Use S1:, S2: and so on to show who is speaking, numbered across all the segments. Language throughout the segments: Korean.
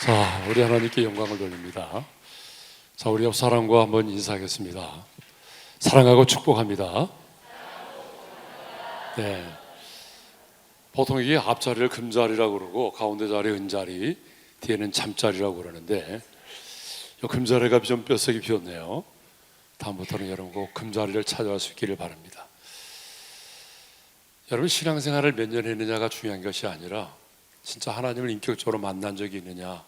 S1: 자, 우리 하나님께 영광을 돌립니다. 자, 우리 옆 사람과 한번 인사하겠습니다. 사랑하고 축복합니다. 네. 보통 이게 앞자리를 금자리라고 그러고 가운데 자리 은자리, 뒤에는 잠자리라고 그러는데 이 금자리가 좀 뼛속이 비었네요. 다음부터는 여러분 꼭 금자리를 찾아갈 수 있기를 바랍니다. 여러분, 신앙생활을 몇 년 했느냐가 중요한 것이 아니라 진짜 하나님을 인격적으로 만난 적이 있느냐,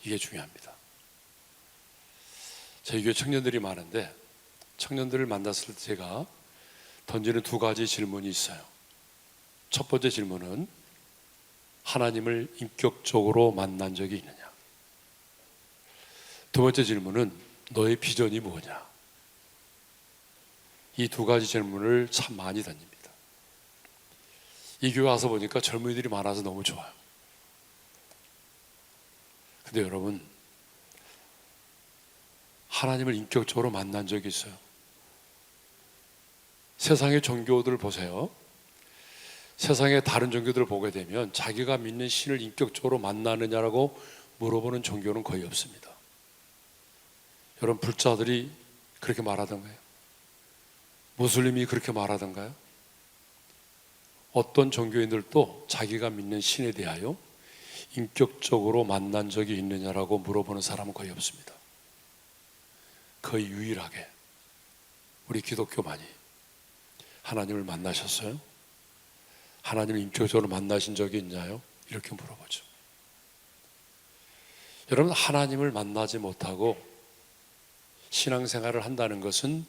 S1: 이게 중요합니다. 저희 교회 청년들이 많은데 청년들을 만났을 때 제가 던지는 두 가지 질문이 있어요. 첫 번째 질문은 하나님을 인격적으로 만난 적이 있느냐. 두 번째 질문은 너의 비전이 뭐냐. 이 두 가지 질문을 참 많이 던집니다. 이 교회 와서 보니까 젊은이들이 많아서 너무 좋아요. 근데 여러분, 하나님을 인격적으로 만난 적이 있어요? 세상의 종교들을 보세요. 세상의 다른 종교들을 보게 되면 자기가 믿는 신을 인격적으로 만나느냐라고 물어보는 종교는 거의 없습니다. 여러분, 불자들이 그렇게 말하던가요? 무슬림이 그렇게 말하던가요? 어떤 종교인들도 자기가 믿는 신에 대하여 인격적으로 만난 적이 있느냐라고 물어보는 사람은 거의 없습니다. 거의 유일하게 우리 기독교만이 하나님을 만나셨어요? 하나님을 인격적으로 만나신 적이 있나요? 이렇게 물어보죠. 여러분, 하나님을 만나지 못하고 신앙생활을 한다는 것은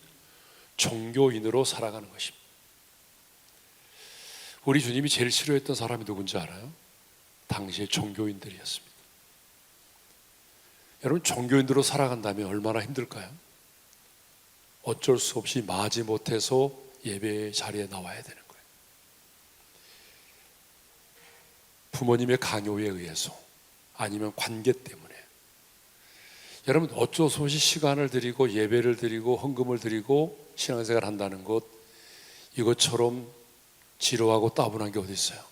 S1: 종교인으로 살아가는 것입니다. 우리 주님이 제일 싫어했던 사람이 누군지 알아요? 당시의 종교인들이었습니다. 여러분, 종교인들로 살아간다면 얼마나 힘들까요? 어쩔 수 없이 마지못해서 예배 자리에 나와야 되는 거예요. 부모님의 강요에 의해서, 아니면 관계 때문에. 여러분, 어쩔 수 없이 시간을 드리고 예배를 드리고 헌금을 드리고 신앙생활을 한다는 것, 이것처럼 지루하고 따분한 게 어디 있어요?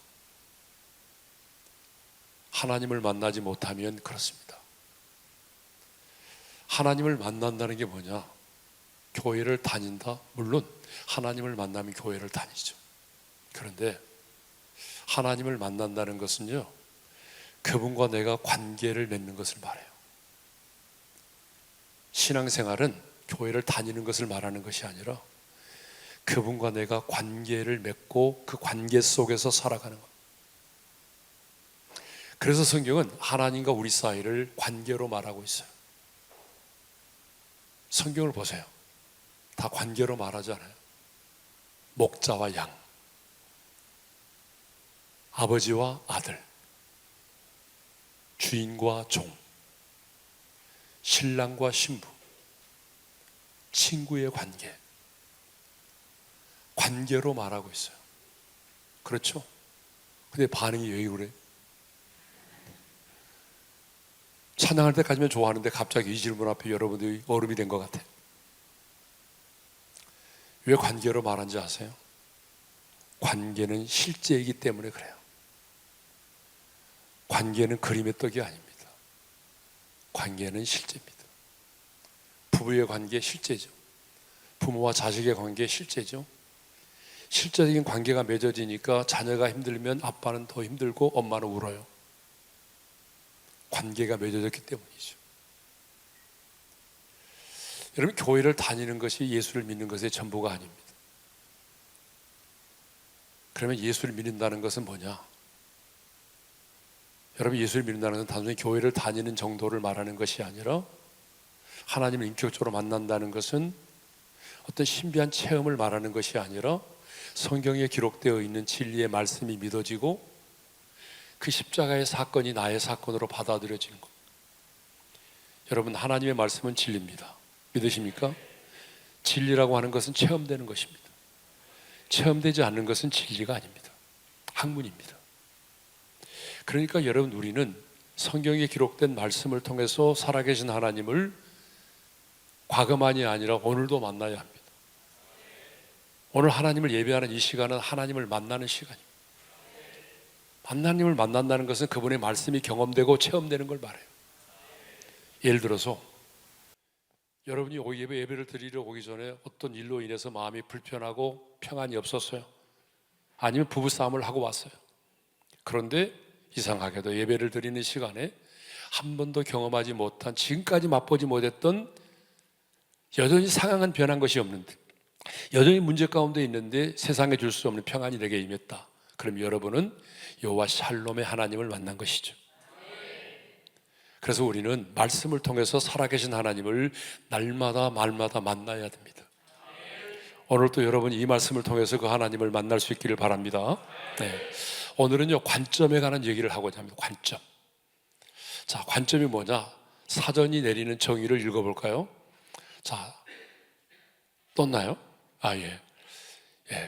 S1: 하나님을 만나지 못하면 그렇습니다. 하나님을 만난다는 게 뭐냐? 교회를 다닌다? 물론 하나님을 만나면 교회를 다니죠. 그런데 하나님을 만난다는 것은요, 그분과 내가 관계를 맺는 것을 말해요. 신앙생활은 교회를 다니는 것을 말하는 것이 아니라 그분과 내가 관계를 맺고 그 관계 속에서 살아가는 것. 그래서 성경은 하나님과 우리 사이를 관계로 말하고 있어요. 성경을 보세요. 다 관계로 말하지 않아요? 목자와 양, 아버지와 아들, 주인과 종, 신랑과 신부, 친구의 관계, 관계로 말하고 있어요. 그렇죠? 근데 반응이 왜 그래? 찬양할 때까지면 좋아하는데 갑자기 이 질문 앞에 여러분들이 얼음이 된 것 같아요. 왜 관계로 말하는지 아세요? 관계는 실제이기 때문에 그래요. 관계는 그림의 떡이 아닙니다. 관계는 실제입니다. 부부의 관계 실제죠. 부모와 자식의 관계 실제죠. 실제적인 관계가 맺어지니까 자녀가 힘들면 아빠는 더 힘들고 엄마는 울어요. 관계가 맺어졌기 때문이죠. 여러분, 교회를 다니는 것이 예수를 믿는 것의 전부가 아닙니다. 그러면 예수를 믿는다는 것은 뭐냐? 여러분, 예수를 믿는다는 것은 단순히 교회를 다니는 정도를 말하는 것이 아니라 하나님을 인격적으로 만난다는 것은 어떤 신비한 체험을 말하는 것이 아니라 성경에 기록되어 있는 진리의 말씀이 믿어지고 그 십자가의 사건이 나의 사건으로 받아들여지는 것. 여러분, 하나님의 말씀은 진리입니다. 믿으십니까? 진리라고 하는 것은 체험되는 것입니다. 체험되지 않는 것은 진리가 아닙니다. 학문입니다. 그러니까 여러분, 우리는 성경에 기록된 말씀을 통해서 살아계신 하나님을 과거만이 아니라 오늘도 만나야 합니다. 오늘 하나님을 예배하는 이 시간은 하나님을 만나는 시간입니다. 하나님을 만난다는 것은 그분의 말씀이 경험되고 체험되는 걸 말해요. 예를 들어서 여러분이 예배를 드리러 오기 전에 어떤 일로 인해서 마음이 불편하고 평안이 없었어요. 아니면 부부싸움을 하고 왔어요. 그런데 이상하게도 예배를 드리는 시간에 한 번도 경험하지 못한, 지금까지 맛보지 못했던, 여전히 상황은 변한 것이 없는데, 여전히 문제 가운데 있는데 세상에 줄 수 없는 평안이 내게 임했다. 그럼 여러분은 여호와 샬롬의 하나님을 만난 것이죠. 그래서 우리는 말씀을 통해서 살아계신 하나님을 날마다 말마다 만나야 됩니다. 오늘도 여러분 이 말씀을 통해서 그 하나님을 만날 수 있기를 바랍니다. 네. 오늘은요, 관점에 관한 얘기를 하고자 합니다. 관점. 자, 관점이 뭐냐? 사전이 내리는 정의를 읽어볼까요? 자, 떴나요?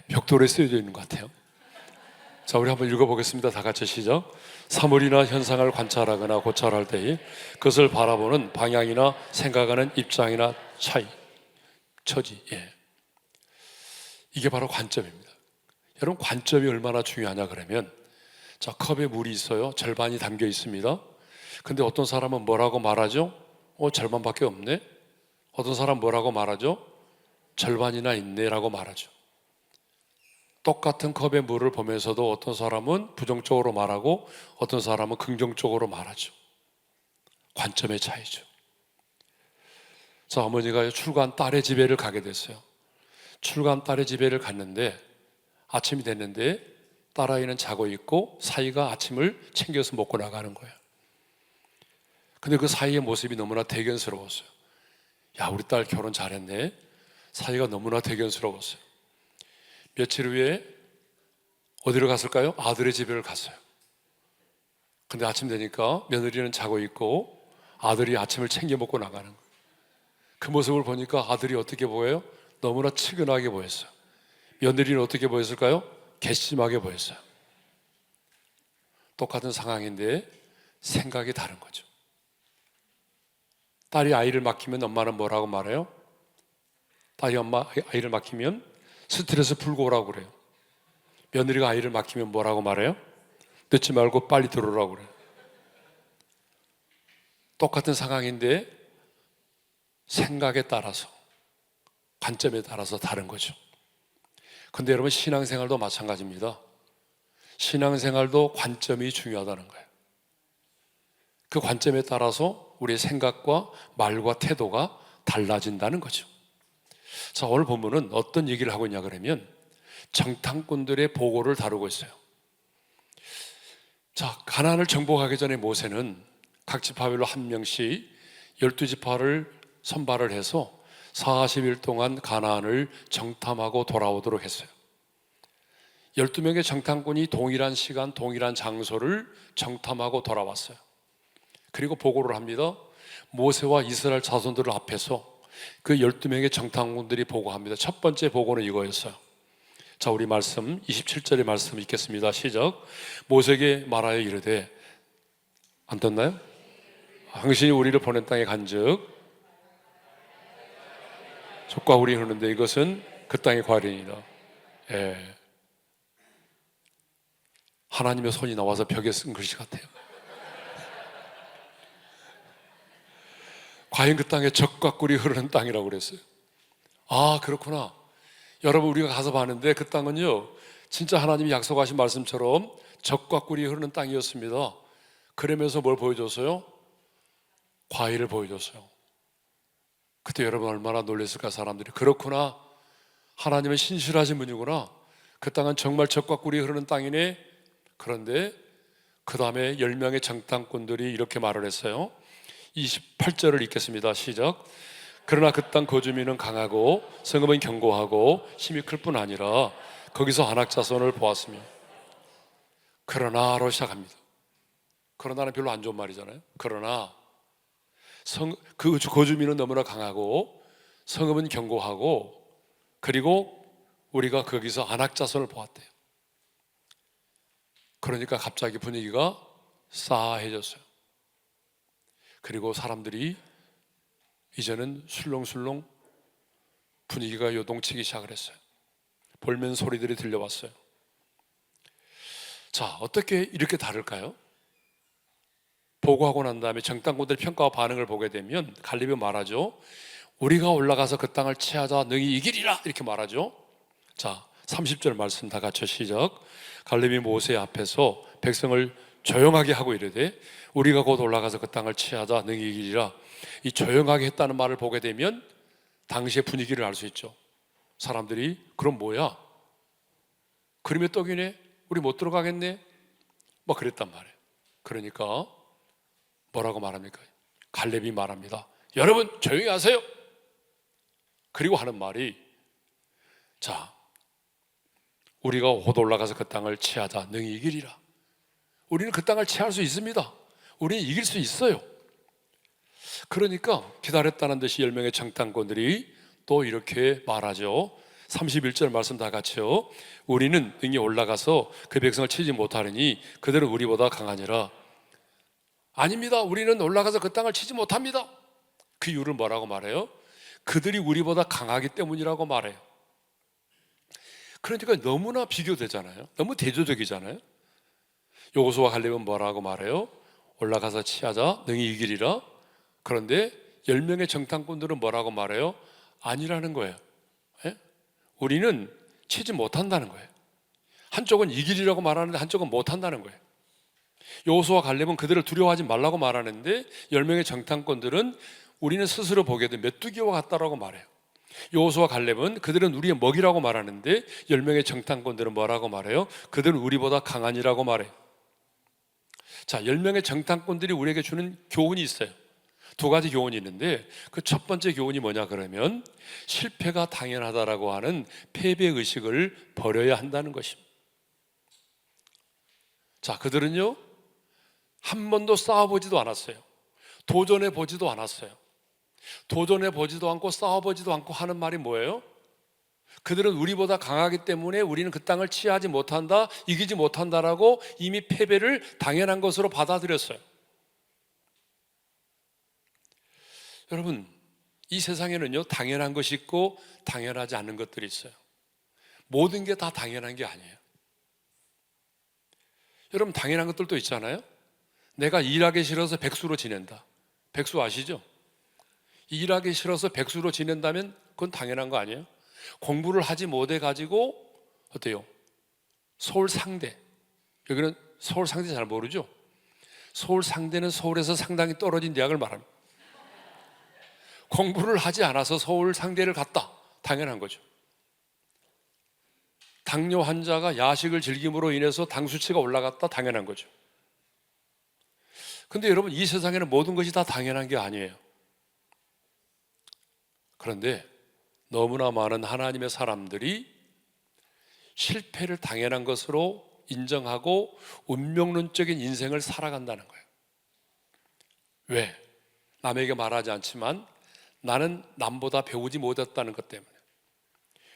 S1: 벽돌에 쓰여져 있는 것 같아요. 자, 우리 한번 읽어보겠습니다. 다 같이 시작. 사물이나 현상을 관찰하거나 고찰할 때에 그것을 바라보는 방향이나 생각하는 입장이나 처지. 이게 바로 관점입니다. 여러분, 관점이 얼마나 중요하냐 그러면, 자, 컵에 물이 있어요. 절반이 담겨 있습니다. 근데 어떤 사람은 뭐라고 말하죠? 절반밖에 없네. 어떤 사람은 뭐라고 말하죠? 절반이나 있네 라고 말하죠. 똑같은 컵의 물을 보면서도 어떤 사람은 부정적으로 말하고 어떤 사람은 긍정적으로 말하죠. 관점의 차이죠. 자, 어머니가 출가한 딸의 집에를 가게 됐어요. 출가한 딸의 집에를 갔는데 아침이 됐는데 딸아이는 자고 있고 사위가 아침을 챙겨서 먹고 나가는 거예요. 근데 그 사위의 모습이 너무나 대견스러웠어요. 야, 우리 딸 결혼 잘했네. 사위가 너무나 대견스러웠어요. 며칠 후에 어디로 갔을까요? 아들의 집에 갔어요. 근데 아침 되니까 며느리는 자고 있고 아들이 아침을 챙겨 먹고 나가는 거예요. 그 모습을 보니까 아들이 어떻게 보여요? 너무나 측은하게 보였어요. 며느리는 어떻게 보였을까요? 괘씸하게 보였어요. 똑같은 상황인데 생각이 다른 거죠. 딸이 아이를 맡기면 엄마는 뭐라고 말해요? 딸이 아이를 맡기면 스트레스 풀고 오라고 그래요. 며느리가 아이를 맡기면 뭐라고 말해요? 늦지 말고 빨리 들어오라고 그래요. 똑같은 상황인데 생각에 따라서, 관점에 따라서 다른 거죠. 근데 여러분, 신앙생활도 마찬가지입니다. 신앙생활도 관점이 중요하다는 거예요. 그 관점에 따라서 우리의 생각과 말과 태도가 달라진다는 거죠. 자, 오늘 본문은 어떤 얘기를 하고 있냐 그러면 정탐꾼들의 보고를 다루고 있어요. 자, 가나안을 정복하기 전에 모세는 각 지파별로 한 명씩 12지파를 선발을 해서 40일 동안 가나안을 정탐하고 돌아오도록 했어요. 12명의 정탐꾼이 동일한 시간, 동일한 장소를 정탐하고 돌아왔어요. 그리고 보고를 합니다. 모세와 이스라엘 자손들 앞에서 그 12명의 정탐꾼들이 보고합니다. 첫 번째 보고는 이거였어요. 자, 우리 말씀 27절의 말씀 읽겠습니다. 시작. 모세에게 말하여 이르되, 안 떴나요? 당신이 우리를 보낸 땅에 간즉 젖과 꿀이 흐르는데 이것은 그 땅의 과일이니라. 하나님의 손이 나와서 벽에 쓴 글씨 같아요. 과연 그 땅에 젖과 꿀이 흐르는 땅이라고 그랬어요. 아, 그렇구나. 여러분, 우리가 가서 봤는데 그 땅은요, 진짜 하나님이 약속하신 말씀처럼 젖과 꿀이 흐르는 땅이었습니다. 그러면서 뭘 보여줬어요? 과일을 보여줬어요. 그때 여러분 얼마나 놀랐을까, 사람들이. 그렇구나, 하나님은 신실하신 분이구나. 그 땅은 정말 젖과 꿀이 흐르는 땅이네. 그런데 그 다음에 10명의 정탐꾼들이 이렇게 말을 했어요. 28절을 읽겠습니다. 시작. 그러나 그 땅 거주민은 강하고 성읍은 견고하고 힘이 클 뿐 아니라 거기서 안악자손을 보았으며. 그러나로 시작합니다. 그러나는 별로 안 좋은 말이잖아요. 그러나 그 거주민은 너무나 강하고 성읍은 견고하고 그리고 우리가 거기서 안악자손을 보았대요. 그러니까 갑자기 분위기가 싸해졌어요. 그리고 사람들이 이제는 술렁술렁 분위기가 요동치기 시작을 했어요. 볼멘 소리들이 들려왔어요. 자, 어떻게 이렇게 다를까요? 보고하고 난 다음에 정탐꾼들의 평가와 반응을 보게 되면 갈렙이 말하죠. 우리가 올라가서 그 땅을 취하자 능히 이기리라 이렇게 말하죠. 자, 30절 말씀 다 같이 시작. 갈렙이 모세 앞에서 백성을 조용하게 하고 이르되 우리가 곧 올라가서 그 땅을 취하자 능히 이기리라. 이 조용하게 했다는 말을 보게 되면 당시의 분위기를 알 수 있죠. 사람들이 그럼 뭐야? 그림의 떡이네? 우리 못 들어가겠네? 뭐 그랬단 말이에요. 그러니까 뭐라고 말합니까? 갈렙이 말합니다. 여러분 조용히 하세요. 그리고 하는 말이 자, 우리가 곧 올라가서 그 땅을 취하자 능히 이기리라. 우리는 그 땅을 취할 수 있습니다. 우리는 이길 수 있어요. 그러니까 기다렸다는 듯이 10명의 정탐꾼들이 또 이렇게 말하죠. 31절 말씀 다 같이요. 우리는 능히 올라가서 그 백성을 치지 못하느니 그들은 우리보다 강하니라. 아닙니다. 우리는 올라가서 그 땅을 치지 못합니다. 그 이유를 뭐라고 말해요? 그들이 우리보다 강하기 때문이라고 말해요. 그러니까 너무나 비교되잖아요. 너무 대조적이잖아요. 여호수아와 갈렙은 뭐라고 말해요? 올라가서 치하자 능히 이기리라. 그런데 10명의 정탐꾼들은 뭐라고 말해요? 아니라는 거예요. 예? 우리는 치지 못한다는 거예요. 한쪽은 이기리라고 말하는데 한쪽은 못한다는 거예요. 여호수아와 갈렙은 그들을 두려워하지 말라고 말하는데 10명의 정탐꾼들은 우리는 스스로 보기에도 메뚜기와 같다라고 말해요. 여호수아와 갈렙은 그들은 우리의 먹이라고 말하는데 10명의 정탐꾼들은 뭐라고 말해요? 그들은 우리보다 강하니라고 말해요. 자, 10명의 정탐꾼들이 우리에게 주는 교훈이 있어요. 두 가지 교훈이 있는데 그 첫 번째 교훈이 뭐냐 그러면 실패가 당연하다라고 하는 패배의식을 버려야 한다는 것입니다. 자, 그들은요 한 번도 싸워보지도 않았어요. 도전해보지도 않았어요. 도전해보지도 않고 싸워보지도 않고 하는 말이 뭐예요? 그들은 우리보다 강하기 때문에 우리는 그 땅을 취하지 못한다, 이기지 못한다라고 이미 패배를 당연한 것으로 받아들였어요. 여러분, 이 세상에는요 당연한 것이 있고 당연하지 않은 것들이 있어요. 모든 게 다 당연한 게 아니에요. 여러분, 당연한 것들도 있잖아요. 내가 일하기 싫어서 백수로 지낸다. 백수 아시죠? 일하기 싫어서 백수로 지낸다면 그건 당연한 거 아니에요? 공부를 하지 못해 가지고 어때요? 서울 상대, 여기는 서울 상대 잘 모르죠? 서울 상대는 서울에서 상당히 떨어진 대학을 말합니다. 공부를 하지 않아서 서울 상대를 갔다. 당연한 거죠. 당뇨 환자가 야식을 즐김으로 인해서 당 수치가 올라갔다. 당연한 거죠. 근데 여러분, 이 세상에는 모든 것이 다 당연한 게 아니에요. 그런데 너무나 많은 하나님의 사람들이 실패를 당연한 것으로 인정하고 운명론적인 인생을 살아간다는 거예요. 왜? 남에게 말하지 않지만 나는 남보다 배우지 못했다는 것 때문에,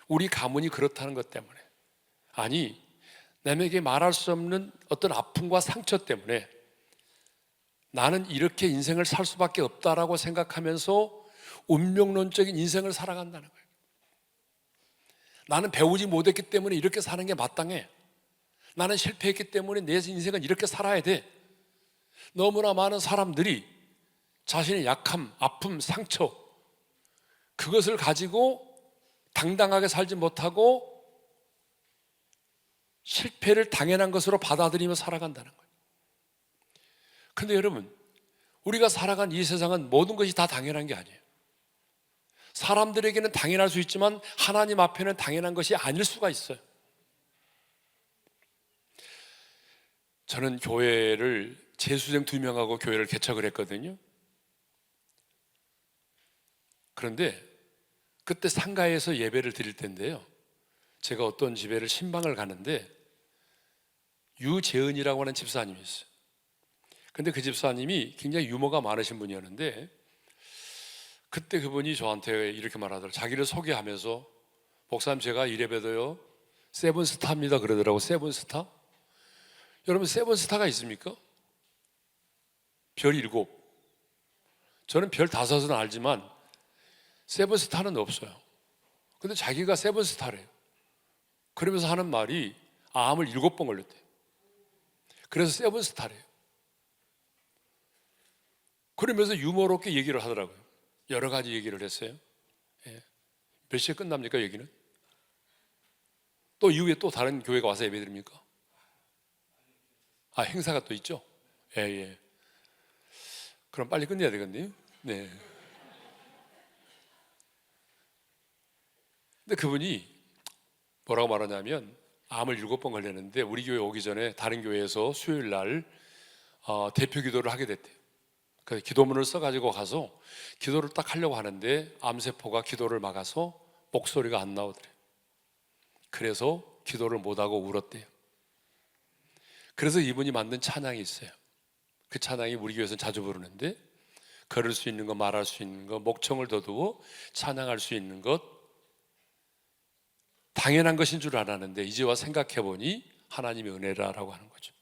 S1: 우리 가문이 그렇다는 것 때문에, 아니 남에게 말할 수 없는 어떤 아픔과 상처 때문에 나는 이렇게 인생을 살 수밖에 없다라고 생각하면서 운명론적인 인생을 살아간다는 거예요. 나는 배우지 못했기 때문에 이렇게 사는 게 마땅해. 나는 실패했기 때문에 내 인생은 이렇게 살아야 돼. 너무나 많은 사람들이 자신의 약함, 아픔, 상처, 그것을 가지고 당당하게 살지 못하고 실패를 당연한 것으로 받아들이며 살아간다는 거예요. 근데 여러분, 우리가 살아간 이 세상은 모든 것이 다 당연한 게 아니에요. 사람들에게는 당연할 수 있지만 하나님 앞에는 당연한 것이 아닐 수가 있어요. 저는 교회를 재수생 2명하고 교회를 개척을 했거든요. 그런데 그때 상가에서 예배를 드릴 텐데요, 제가 어떤 집에를 신방을 가는데 유재은이라고 하는 집사님이 있어요. 근데 그 집사님이 굉장히 유머가 많으신 분이었는데 그때 그분이 저한테 이렇게 말하더라고요. 자기를 소개하면서 목사님, 제가 이래봬도요 세븐스타입니다 그러더라고요. 세븐스타? 여러분, 세븐스타가 있습니까? 별 7. 저는 별 5은 알지만 세븐스타는 없어요. 근데 자기가 세븐스타래요. 그러면서 하는 말이 암을 7번 걸렸대요. 그래서 세븐스타래요. 그러면서 유머롭게 얘기를 하더라고요. 여러 가지 얘기를 했어요. 예. 몇 시에 끝납니까 여기는? 또 이후에 또 다른 교회가 와서 예배드립니까? 아, 행사가 또 있죠? 예, 예. 그럼 빨리 끝내야 되겠네요. 네. 근데 그분이 뭐라고 말하냐면 암을 7번 걸렸는데 우리 교회 오기 전에 다른 교회에서 수요일 날 대표 기도를 하게 됐대요. 그 기도문을 써가지고 가서 기도를 딱 하려고 하는데 암세포가 기도를 막아서 목소리가 안 나오더래요. 그래서 기도를 못하고 울었대요. 그래서 이분이 만든 찬양이 있어요. 그 찬양이 우리 교회에서는 자주 부르는데, 걸을 수 있는 것, 말할 수 있는 것, 목청을 더두고 찬양할 수 있는 것, 당연한 것인 줄 알았는데 이제와 생각해보니 하나님의 은혜라라고 하는 거죠.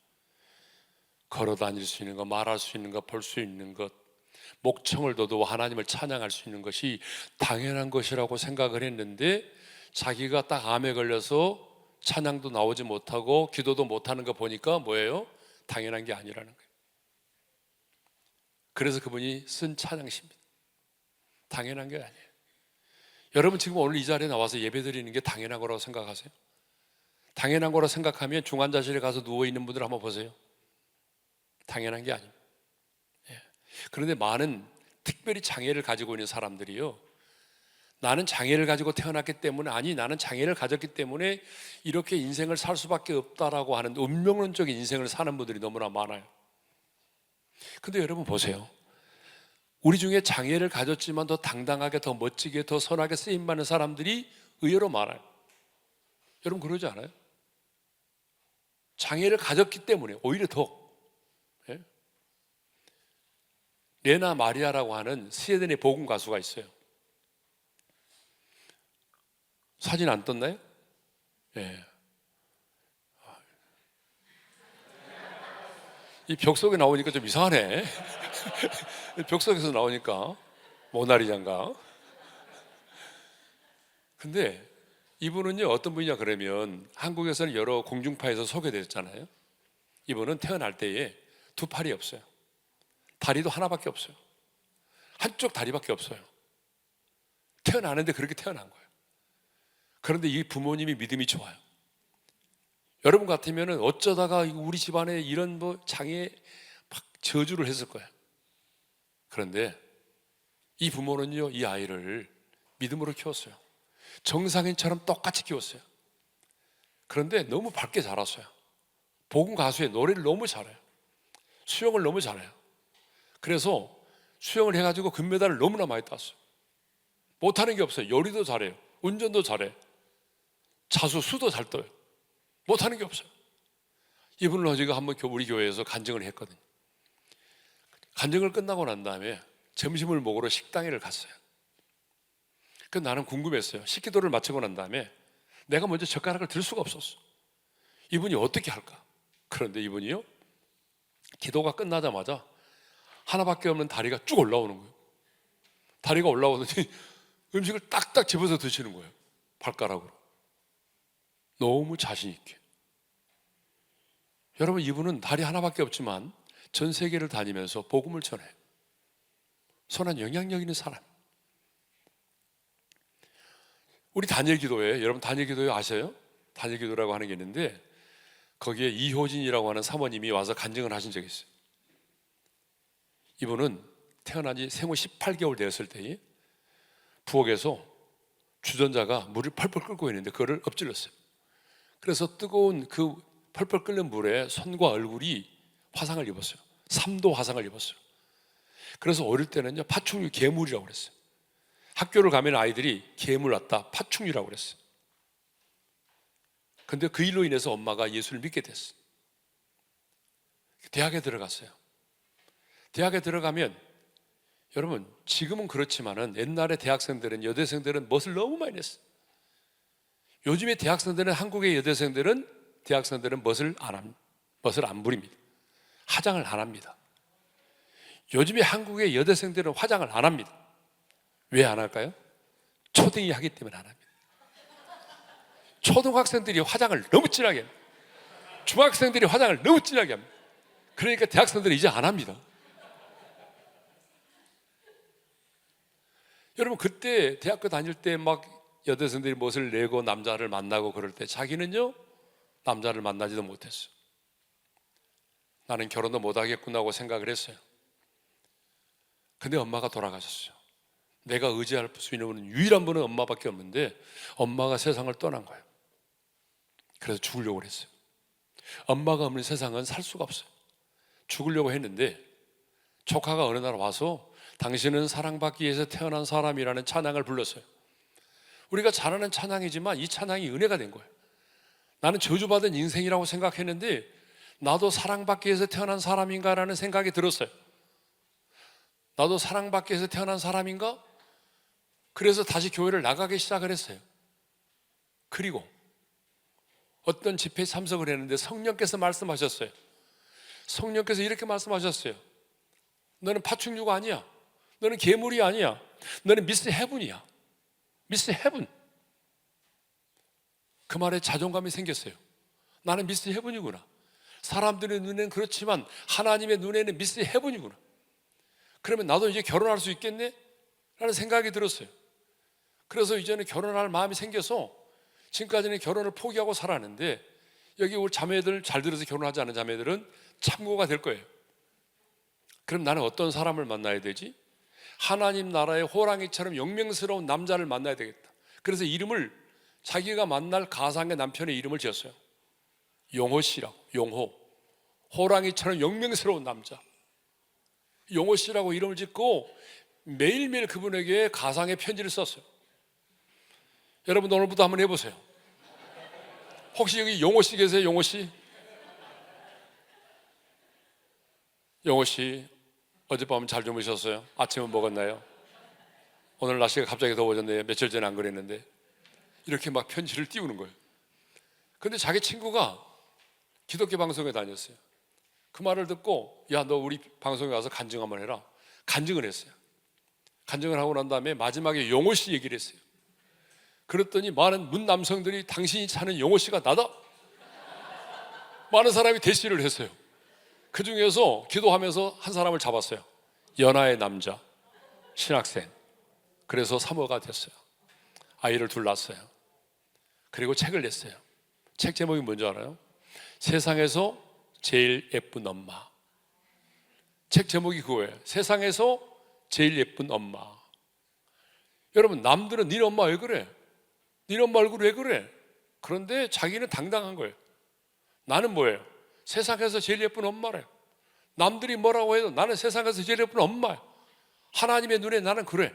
S1: 걸어 다닐 수 있는 것, 말할 수 있는 것, 볼 수 있는 것, 목청을 둬도 하나님을 찬양할 수 있는 것이 당연한 것이라고 생각을 했는데, 자기가 딱 암에 걸려서 찬양도 나오지 못하고 기도도 못하는 거 보니까 뭐예요? 당연한 게 아니라는 거예요. 그래서 그분이 쓴 찬양시입니다. 당연한 게 아니에요. 여러분 지금 오늘 이 자리에 나와서 예배드리는 게 당연한 거라고 생각하세요? 당연한 거라고 생각하면 중환자실에 가서 누워있는 분들 한번 보세요. 당연한 게 아닙니다. 예. 그런데 많은 특별히 장애를 가지고 있는 사람들이요, 나는 장애를 가지고 태어났기 때문에, 아니 나는 장애를 가졌기 때문에 이렇게 인생을 살 수밖에 없다라고 하는 운명론적인 인생을 사는 분들이 너무나 많아요. 근데 여러분 보세요. 우리 중에 장애를 가졌지만 더 당당하게, 더 멋지게, 더 선하게 쓰임받는 사람들이 의외로 많아요. 여러분 그러지 않아요? 장애를 가졌기 때문에 오히려 더. 예? 레나 마리아라고 하는 스웨덴의 복음 가수가 있어요. 사진 안 떴나요? 예. 이 벽 속에 나오니까 좀 이상하네. 벽 속에서 나오니까 모나리자인가? 근데 이분은요 어떤 분이냐 그러면, 한국에서는 여러 공중파에서 소개됐잖아요. 이분은 태어날 때에 두 팔이 없어요. 다리도 하나밖에 없어요. 한쪽 다리밖에 없어요. 태어나는데 그렇게 태어난 거예요. 그런데 이 부모님이 믿음이 좋아요. 여러분 같으면 어쩌다가 우리 집안에 이런 장애 막 저주를 했을 거예요. 그런데 이 부모는요 이 아이를 믿음으로 키웠어요. 정상인처럼 똑같이 키웠어요. 그런데 너무 밝게 자랐어요. 복음 가수의 노래를 너무 잘해요. 수영을 너무 잘해요. 그래서 수영을 해가지고 금메달을 너무나 많이 땄어요. 못하는 게 없어요. 요리도 잘해요. 운전도 잘해요. 자수, 수도 잘 떠요. 못하는 게 없어요. 이분을 어제가 한번 우리 교회에서 간증을 했거든요. 간증을 끝나고 난 다음에 점심을 먹으러 식당에를 갔어요. 그 나는 궁금했어요. 식기도를 마치고 난 다음에 내가 먼저 젓가락을 들 수가 없었어. 이분이 어떻게 할까? 그런데 이분이요, 기도가 끝나자마자 하나밖에 없는 다리가 쭉 올라오는 거예요. 다리가 올라오더니 음식을 딱딱 집어서 드시는 거예요. 발가락으로. 너무 자신 있게. 여러분 이분은 다리 하나밖에 없지만 전 세계를 다니면서 복음을 전해요. 선한 영향력 있는 사람. 우리 다니엘 기도회, 여러분 다니엘 기도회 아세요? 다니엘 기도라고 하는 게 있는데 거기에 이효진이라고 하는 사모님이 와서 간증을 하신 적이 있어요. 이분은 태어난 지 생후 18개월 되었을 때에 부엌에서 주전자가 물을 펄펄 끓고 있는데 그거를 엎질렀어요. 그래서 뜨거운 그 펄펄 끓는 물에 손과 얼굴이 화상을 입었어요. 3도 화상을 입었어요. 그래서 어릴 때는요 파충류 괴물이라고 그랬어요. 학교를 가면 아이들이 괴물 왔다, 파충류라고 그랬어요. 근데 그 일로 인해서 엄마가 예수를 믿게 됐어요. 대학에 들어갔어요. 대학에 들어가면 여러분 지금은 그렇지만은 옛날에 대학생들은, 여대생들은 멋을 너무 많이 냈어요. 요즘의 대학생들은, 한국의 여대생들은, 대학생들은 멋을 안 부립니다. 화장을 안 합니다. 요즘에 한국의 여대생들은 화장을 안 합니다. 왜 안 할까요? 초딩이 하기 때문에 안 합니다. 초등학생들이 화장을 너무 진하게 합니다. 중학생들이 화장을 너무 진하게 합니다. 그러니까 대학생들은 이제 안 합니다. 여러분, 그때 대학교 다닐 때 막 여대생들이 멋을 내고 남자를 만나고 그럴 때 자기는요 남자를 만나지도 못했어요. 나는 결혼도 못하겠구나 하고 생각을 했어요. 근데 엄마가 돌아가셨어요. 내가 의지할 수 있는 분은 유일한 분은 엄마밖에 없는데 엄마가 세상을 떠난 거예요. 그래서 죽으려고 했어요. 엄마가 없는 세상은 살 수가 없어요. 죽으려고 했는데 조카가 어느 날 와서 당신은 사랑받기 위해서 태어난 사람이라는 찬양을 불렀어요. 우리가 잘 아는 찬양이지만 이 찬양이 은혜가 된 거예요. 나는 저주받은 인생이라고 생각했는데 나도 사랑받기 위해서 태어난 사람인가라는 생각이 들었어요. 나도 사랑받기 위해서 태어난 사람인가? 그래서 다시 교회를 나가기 시작을 했어요. 그리고 어떤 집회에 참석을 했는데 성령께서 말씀하셨어요. 성령께서 이렇게 말씀하셨어요. 너는 파충류가 아니야. 너는 괴물이 아니야. 너는 미스 헤븐이야. 미스 헤븐. 그 말에 자존감이 생겼어요. 나는 미스 헤븐이구나. 사람들의 눈에는 그렇지만 하나님의 눈에는 미스 헤븐이구나. 그러면 나도 이제 결혼할 수 있겠네? 라는 생각이 들었어요. 그래서 이제는 결혼할 마음이 생겨서 지금까지는 결혼을 포기하고 살았는데 여기 우리 자매들, 잘 들어서 결혼하지 않은 자매들은 참고가 될 거예요. 그럼 나는 어떤 사람을 만나야 되지? 하나님 나라의 호랑이처럼 영명스러운 남자를 만나야 되겠다. 그래서 이름을 자기가 만날 가상의 남편의 이름을 지었어요. 용호 씨라고. 용호. 호랑이처럼 영명스러운 남자. 용호 씨라고 이름을 짓고 매일매일 그분에게 가상의 편지를 썼어요. 여러분 오늘부터 한번 해보세요. 혹시 여기 용호 씨 계세요? 용호 씨? 용호 씨, 어젯밤은 잘 주무셨어요? 아침은 먹었나요? 오늘 날씨가 갑자기 더워졌네요. 며칠 전에 안 그랬는데. 이렇게 막 편지를 띄우는 거예요. 근데 자기 친구가 기독교 방송에 다녔어요. 그 말을 듣고 야, 너 우리 방송에 와서 간증 한번 해라. 간증을 했어요. 간증을 하고 난 다음에 마지막에 용호 씨 얘기를 했어요. 그랬더니 많은 문 남성들이 당신이 찾는 용호 씨가 나다. 많은 사람이 대시를 했어요. 그 중에서 기도하면서 한 사람을 잡았어요. 연하의 남자, 신학생. 그래서 사모가 됐어요. 아이를 둘 낳았어요. 그리고 책을 냈어요. 책 제목이 뭔지 알아요? 세상에서 제일 예쁜 엄마. 책 제목이 그거예요. 세상에서 제일 예쁜 엄마. 여러분, 남들은 니네 엄마 왜 그래? 니네 엄마 얼굴 왜 그래? 그런데 자기는 당당한 거예요. 나는 뭐예요? 세상에서 제일 예쁜 엄마래. 남들이 뭐라고 해도 나는 세상에서 제일 예쁜 엄마야. 하나님의 눈에 나는 그래.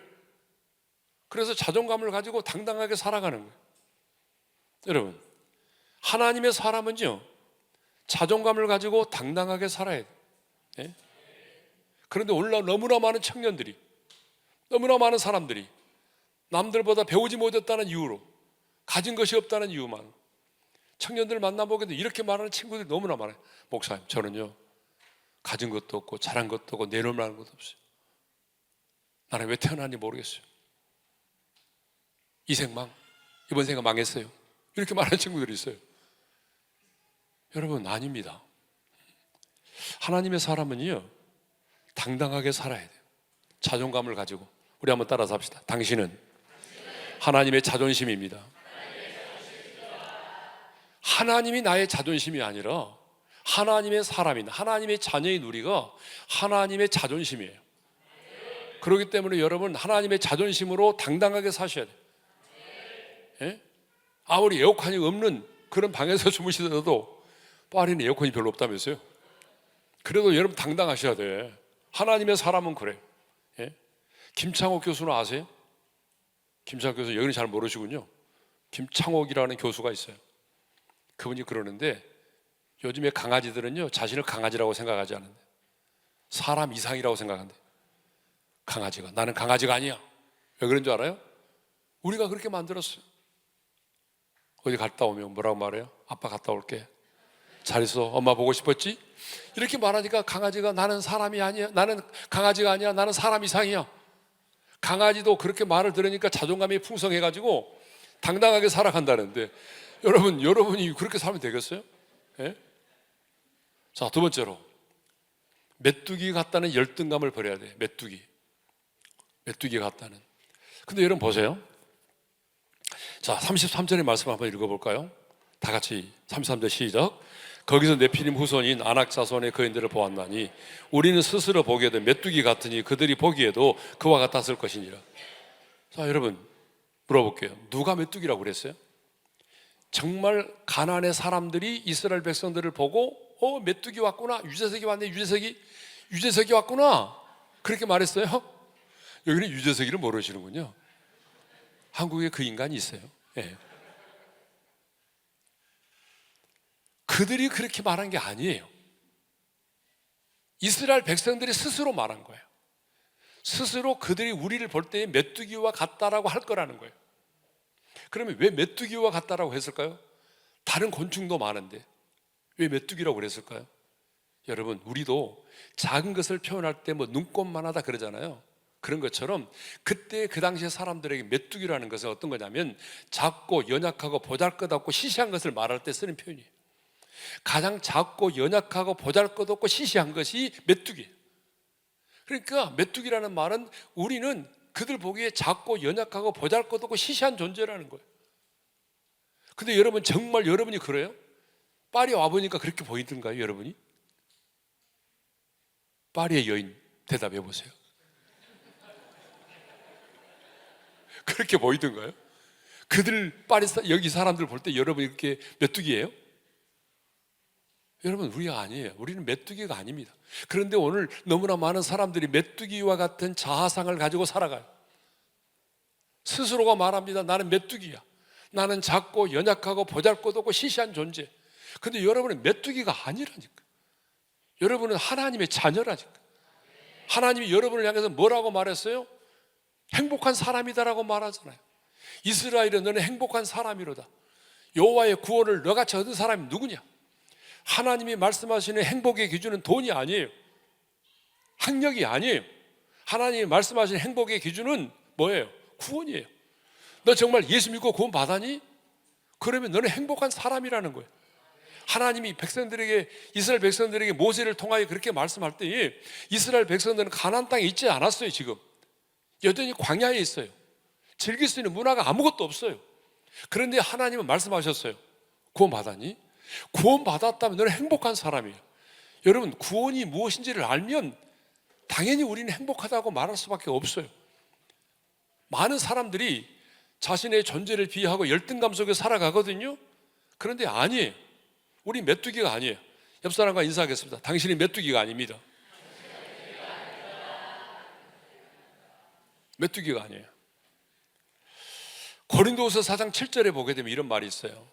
S1: 그래서 자존감을 가지고 당당하게 살아가는 거예요. 여러분, 하나님의 사람은요 자존감을 가지고 당당하게 살아야 돼요. 예? 그런데 오늘날 너무나 많은 청년들이, 너무나 많은 사람들이 남들보다 배우지 못했다는 이유로, 가진 것이 없다는 이유만, 청년들을 만나보게도 이렇게 말하는 친구들이 너무나 많아요. 목사님, 저는요 가진 것도 없고 잘한 것도 없고 내놓을 만한 것도 없어요. 나는 왜 태어났는지 모르겠어요. 이 생망, 이번 생가 망했어요. 이렇게 말하는 친구들이 있어요. 여러분, 아닙니다. 하나님의 사람은요 당당하게 살아야 돼요. 자존감을 가지고. 우리 한번 따라서 합시다. 당신은 하나님의 자존심입니다. 하나님이 나의 자존심이 아니라 하나님의 사람인, 하나님의 자녀인 우리가 하나님의 자존심이에요. 그렇기 때문에 여러분, 하나님의 자존심으로 당당하게 사셔야 돼요. 예? 아무리 에어컨이 없는 그런 방에서 주무시더라도 파리는 에어컨이 별로 없다면서요. 그래도 여러분 당당하셔야 돼. 하나님의 사람은 그래. 예? 김창옥 교수는 아세요? 김창옥 교수, 여기는 잘 모르시군요. 김창옥이라는 교수가 있어요. 그분이 그러는데 요즘에 강아지들은요 자신을 강아지라고 생각하지 않는데 사람 이상이라고 생각한대. 강아지가, 나는 강아지가 아니야. 왜 그런 줄 알아요? 우리가 그렇게 만들었어요. 어디 갔다 오면 뭐라고 말해요? 아빠 갔다 올게. 잘 있어. 엄마 보고 싶었지? 이렇게 말하니까 강아지가 나는 사람이 아니야. 나는 강아지가 아니야. 나는 사람 이상이야. 강아지도 그렇게 말을 들으니까 자존감이 풍성해가지고 당당하게 살아간다는데 여러분이 그렇게 살면 되겠어요? 예? 자, 두 번째로 메뚜기 같다는 열등감을 버려야 돼. 메뚜기 같다는. 근데 여러분 보세요. 자, 33절의 말씀 한번 읽어볼까요? 다 같이 33절 시작. 거기서 네피림 후손인 아낙 자손의 거인들을 보았나니 우리는 스스로 보기에도 메뚜기 같으니 그들이 보기에도 그와 같았을 것이니라. 자, 여러분 물어볼게요. 누가 메뚜기라고 그랬어요? 정말 가나안의 사람들이 이스라엘 백성들을 보고 메뚜기 왔구나, 유재석이 왔네, 유재석이 왔구나 그렇게 말했어요? 여기는 유재석이를 모르시는군요. 한국에 그 인간이 있어요. 네. 그들이 그렇게 말한 게 아니에요. 이스라엘 백성들이 스스로 말한 거예요. 스스로 그들이 우리를 볼 때에 메뚜기와 같다라고 할 거라는 거예요. 그러면 왜 메뚜기와 같다라고 했을까요? 다른 곤충도 많은데 왜 메뚜기라고 그랬을까요? 여러분, 우리도 작은 것을 표현할 때 뭐 눈꽃만하다 그러잖아요. 그런 것처럼 그때 그 당시에 사람들에게 메뚜기라는 것은 어떤 거냐면 작고 연약하고 보잘것없고 시시한 것을 말할 때 쓰는 표현이에요. 가장 작고 연약하고 보잘것없고 시시한 것이 메뚜기예요. 그러니까 메뚜기라는 말은 우리는 그들 보기에 작고 연약하고 보잘것없고 시시한 존재라는 거예요. 근데 여러분, 정말 여러분이 그래요? 파리 와보니까 그렇게 보이던가요, 여러분이? 파리의 여인 대답해 보세요. 그렇게 보이던가요? 여기 사람들 볼 때 여러분이 이렇게 메뚜기예요? 여러분, 우리가 아니에요. 우리는 메뚜기가 아닙니다. 그런데 오늘 너무나 많은 사람들이 메뚜기와 같은 자아상을 가지고 살아가요. 스스로가 말합니다. 나는 메뚜기야. 나는 작고 연약하고 보잘것없고 시시한 존재. 근데 여러분은 메뚜기가 아니라니까. 여러분은 하나님의 자녀라니까. 하나님이 여러분을 향해서 뭐라고 말했어요? 행복한 사람이다라고 말하잖아요. 이스라엘은 너는 행복한 사람이로다. 여호와의 구원을 너같이 얻은 사람이 누구냐? 하나님이 말씀하시는 행복의 기준은 돈이 아니에요. 학력이 아니에요. 하나님이 말씀하시는 행복의 기준은 뭐예요? 구원이에요. 너 정말 예수 믿고 구원 받았니? 그러면 너는 행복한 사람이라는 거예요. 하나님이 이스라엘 백성들에게 모세를 통하여 그렇게 말씀할 때에 이스라엘 백성들은 가나안 땅에 있지 않았어요. 지금 여전히 광야에 있어요. 즐길 수 있는 문화가 아무것도 없어요. 그런데 하나님은 말씀하셨어요. 구원 받았니? 구원 받았다면 너는 행복한 사람이에요. 여러분, 구원이 무엇인지를 알면 당연히 우리는 행복하다고 말할 수밖에 없어요. 많은 사람들이 자신의 존재를 비하하고 열등감 속에 살아가거든요. 그런데 아니에요. 우리 메뚜기가 아니에요. 옆 사람과 인사하겠습니다. 당신이 메뚜기가 아닙니다. 메뚜기가 아니에요. 고린도후서 4장 7절에 보게 되면 이런 말이 있어요.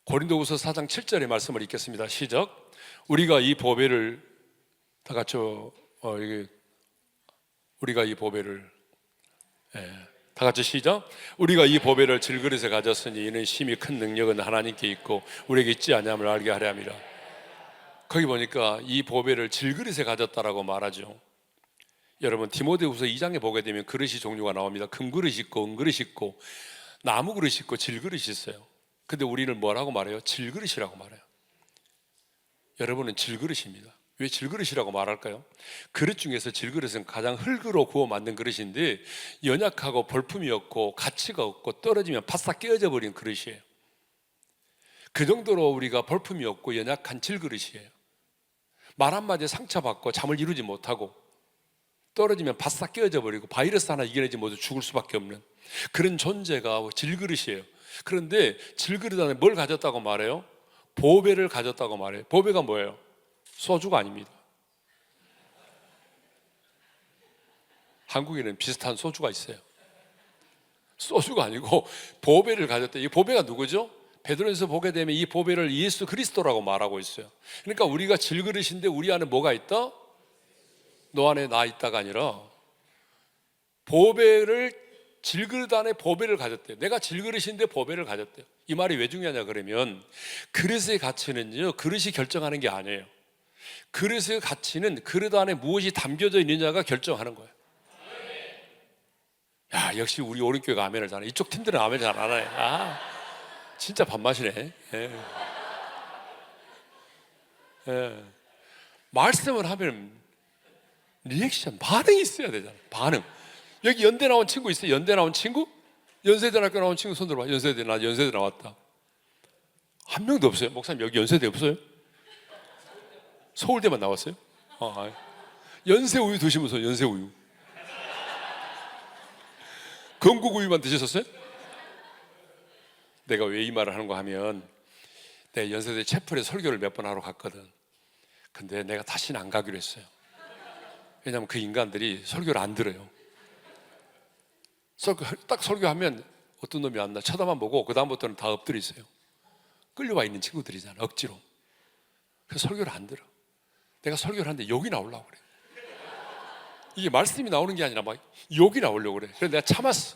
S1: 고린도후서 4장 7절의 말씀을 읽겠습니다. 시작. 우리가 이 보배를 다 같이 우리가 이 보배를 다 같이 시작. 우리가 이 보배를 질그릇에 가졌으니 이는 심히 큰 능력은 하나님께 있고 우리에게 있지 아니함을 알게 하려 함이라. 거기 보니까 이 보배를 질그릇에 가졌다라고 말하죠. 여러분, 디모데후서 2장에 보게 되면 그릇이 종류가 나옵니다. 금그릇이 있고 은그릇이 있고 나무 그릇이 있고 질그릇이 있어요. 근데 우리는 뭐라고 말해요? 질그릇이라고 말해요. 여러분은 질그릇입니다. 왜 질그릇이라고 말할까요? 그릇 중에서 질그릇은 가장 흙으로 구워 만든 그릇인데 연약하고 볼품이 없고 가치가 없고 떨어지면 바싹 깨어져 버린 그릇이에요. 그 정도로 우리가 볼품이 없고 연약한 질그릇이에요. 말 한마디에 상처받고 잠을 이루지 못하고 떨어지면 바싹 깨어져 버리고 바이러스 하나 이겨내지 못해 죽을 수밖에 없는 그런 존재가 질그릇이에요. 그런데 질그릇 안에 뭘 가졌다고 말해요? 보배를 가졌다고 말해요. 보배가 뭐예요? 소주가 아닙니다. 한국에는 비슷한 소주가 있어요. 소주가 아니고 보배를 가졌다. 이 보배가 누구죠? 베드로전서 보게 되면 이 보배를 예수 그리스도라고 말하고 있어요. 그러니까 우리가 질그릇인데 우리 안에 뭐가 있다? 너 안에 나 있다가 아니라 질그릇 안에 보배를 가졌대요. 내가 질그릇인데 보배를 가졌대요. 이 말이 왜 중요하냐 그러면 그릇의 가치는요, 그릇이 결정하는 게 아니에요. 그릇의 가치는 그릇 안에 무엇이 담겨져 있느냐가 결정하는 거예요. 야, 역시 우리 오른교회가 아멘을 잘해. 이쪽 팀들은 아멘을 잘 안 하네. 아, 진짜 밥맛이네. 예. 예. 말씀을 하면 리액션, 반응이 있어야 되잖아요. 반응. 여기 연대 나온 친구 있어요? 연대 나온 친구? 연세대학교 나온 친구 손 들어봐. 연세대 나왔다. 한 명도 없어요. 목사님 여기 연세대 없어요? 서울대만 나왔어요? 연세우유 드시면서 연세우유. 건국우유만 드셨었어요? 내가 왜 이 말을 하는가 하면, 내가 연세대 채플에 설교를 몇 번 하러 갔거든. 근데 내가 다시는 안 가기로 했어요. 왜냐하면 그 인간들이 설교를 안 들어요. 딱 설교하면 어떤 놈이 왔나 쳐다만 보고 그 다음부터는 다 엎드려 있어요. 끌려와 있는 친구들이잖아, 억지로. 그래서 설교를 안 들어. 내가 설교를 하는데 욕이 나오려고 그래. 이게 말씀이 나오는 게 아니라 막 욕이 나오려고 그래. 그래서 내가 참았어.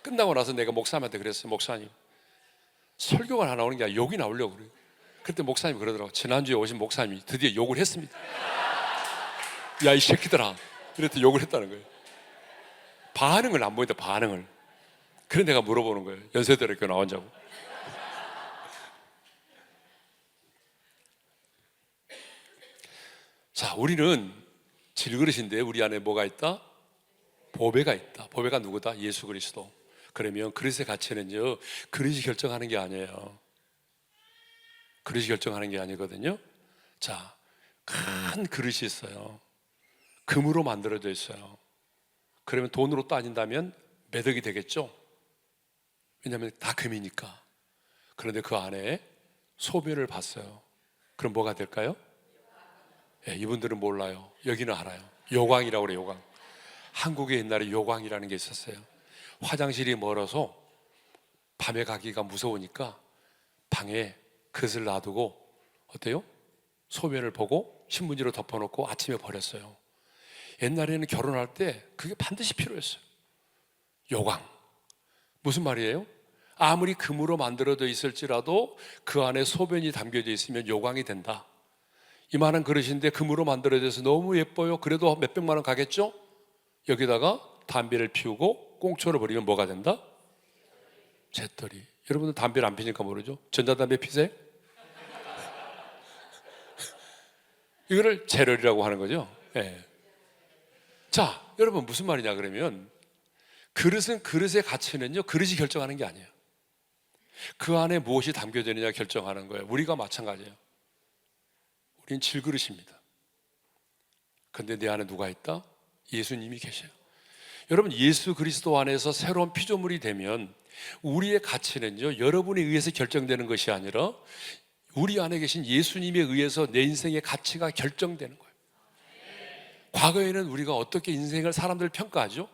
S1: 끝나고 나서 내가 목사님한테 그랬어요. 목사님, 설교가 하나 나오는 게 아니라 욕이 나오려고 그래. 그때 목사님이 그러더라고. 지난주에 오신 목사님이 드디어 욕을 했습니다. 야, 이 새끼들아. 이랬더니 욕을 했다는 거예요. 반응을 안 보인다, 반응을. 그래 내가 물어보는 거예요. 연세대학교 나왔냐고. 자, 우리는 질그릇인데 우리 안에 뭐가 있다? 보배가 있다. 보배가 누구다? 예수 그리스도. 그러면 그릇의 가치는요, 그릇이 결정하는 게 아니에요. 그릇이 결정하는 게 아니거든요. 자, 큰 그릇이 있어요. 금으로 만들어져 있어요. 그러면 돈으로 따진다면 몇 억이 되겠죠? 왜냐하면 다 금이니까. 그런데 그 안에 소변을 봤어요. 그럼 뭐가 될까요? 예, 이분들은 몰라요. 여기는 알아요. 요광이라고 그래요. 요광. 한국에 옛날에 요광이라는 게 있었어요. 화장실이 멀어서 밤에 가기가 무서우니까 방에 그릇을 놔두고 어때요? 소변을 보고 신문지로 덮어놓고 아침에 버렸어요. 옛날에는 결혼할 때 그게 반드시 필요했어요. 요광. 무슨 말이에요? 아무리 금으로 만들어져 있을지라도 그 안에 소변이 담겨져 있으면 요광이 된다. 이만한 그릇인데 금으로 만들어져서 너무 예뻐요. 그래도 몇백만 원 가겠죠? 여기다가 담배를 피우고 꽁초를 버리면 뭐가 된다? 재떨이. 여러분들 담배를 안 피니까 모르죠? 전자담배 피세요? 이거를 재떨이라고 하는 거죠. 네. 자, 여러분 무슨 말이냐 그러면, 그릇은, 그릇의 가치는요, 그릇이 결정하는 게 아니에요. 그 안에 무엇이 담겨져 있느냐 결정하는 거예요. 우리가 마찬가지예요. 우린 질그릇입니다. 근데 내 안에 누가 있다? 예수님이 계셔요. 여러분, 예수 그리스도 안에서 새로운 피조물이 되면 우리의 가치는요, 여러분에 의해서 결정되는 것이 아니라 우리 안에 계신 예수님에 의해서 내 인생의 가치가 결정되는 거예요. 과거에는 우리가 어떻게 인생을 사람들 평가하죠?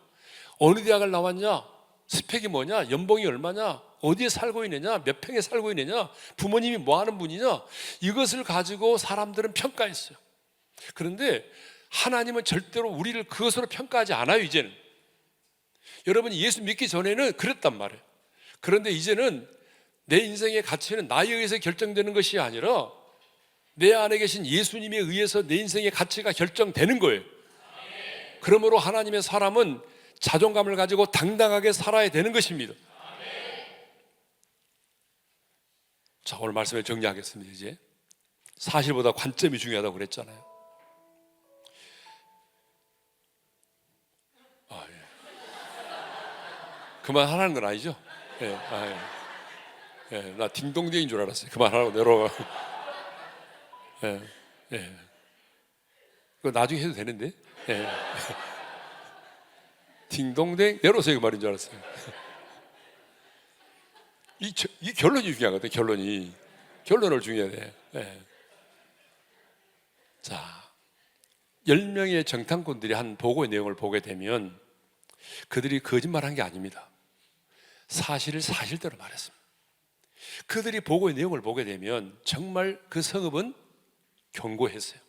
S1: 어느 대학을 나왔냐? 스펙이 뭐냐? 연봉이 얼마냐? 어디에 살고 있느냐? 몇 평에 살고 있느냐? 부모님이 뭐 하는 분이냐? 이것을 가지고 사람들은 평가했어요. 그런데 하나님은 절대로 우리를 그것으로 평가하지 않아요. 이제는 여러분이 예수 믿기 전에는 그랬단 말이에요. 그런데 이제는 내 인생의 가치는 나에 의해서 결정되는 것이 아니라 내 안에 계신 예수님에 의해서 내 인생의 가치가 결정되는 거예요. 그러므로 하나님의 사람은 자존감을 가지고 당당하게 살아야 되는 것입니다. 자, 오늘 말씀을 정리하겠습니다. 이제 사실보다 관점이 중요하다고 그랬잖아요. 그만하라는 건 아니죠? 예, 예. 나 딩동댕인 줄 알았어요. 그만하라고 내려가. 예. 그거 나중에 해도 되는데. 예. 딩동댕 내려오세요 그 말인 줄 알았어요. 이 결론이 중요하거든. 결론을 중요해야 돼. 예. 자, 10명의 정탐꾼들이 한 보고의 내용을 보게 되면 그들이 거짓말한 게 아닙니다. 사실을 사실대로 말했습니다. 그들이 보고의 내용을 보게 되면 정말 그 성읍은 견고했어요.